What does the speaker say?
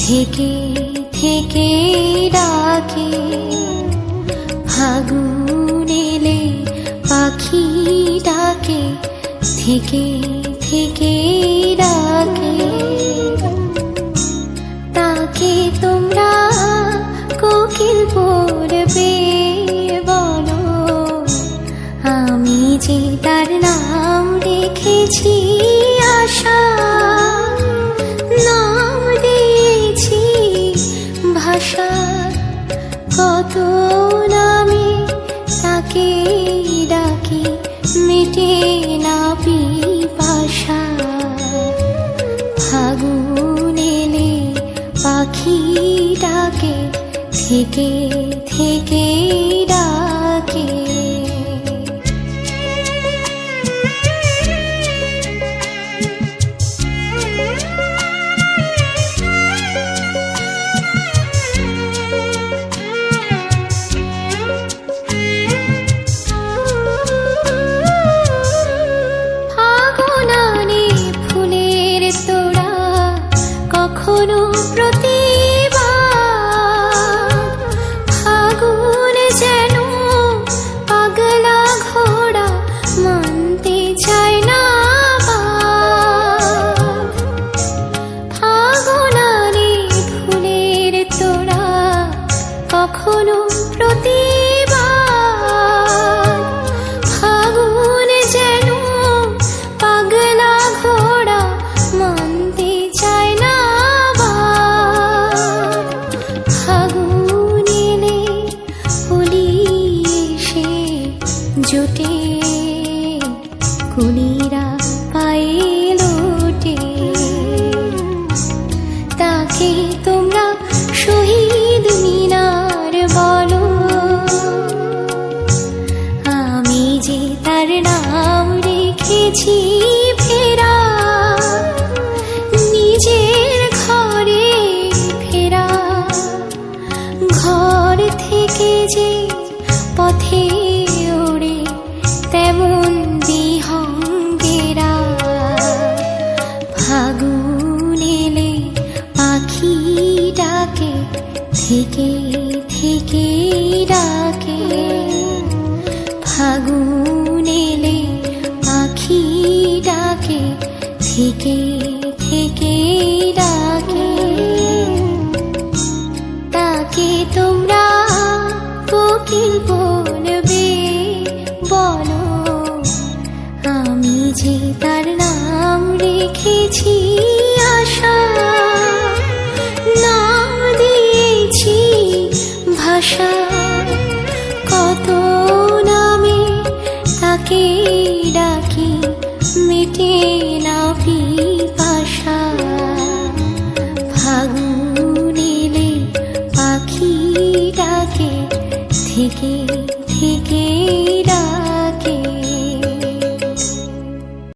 থেকে থেকে ডাকে, ফাগুন এলে পাখি ডাকে, থেকে থেকে ডাকে। তাকে তোমরা কোকিল পড়বে বলো, আমি যে তার নাম রেখেছি আশা, নাম দিয়েছি ভাষা। কত নামে তাকে ডাকি, মেটে না পিপাসা। ফাগুন এলে পাখি ডাকে, থেকে থেকে ডাকে। ফাগুনানে ফুলের তোড়া কখনো প্রতিবাদ, ফাগুন যেন পাগলা ঘোড়া মানতে চায় না বাদ। ফাগুনানে ফুলের তোড়া কখনো প্রতিবাদ, ফাগুন যেন পাগলা ঘোড়া মানতে চায় না বাদ। ফাগুন এলে হোলি এসে জোটে, কুলিরা পায়ে লোটে। তাকে তোমরা শহীদ মিনার বলো, আমি যে তার নাম রেখেছি ফেরা, নিজের ঘরে ফেরা। ঘর থেকে যে পথে ওড়ে তেমন বিহঙ্গেরা। ফাগুন এলে পাখি ডাকে, থেকে থেকে ডাকে। ফাগুন এলে পাখি ডাকে, থেকে থেকে ডাকে। তাকে তোমরা কোকিল বলবে বলো, আমি যে তার নাম রেখেছি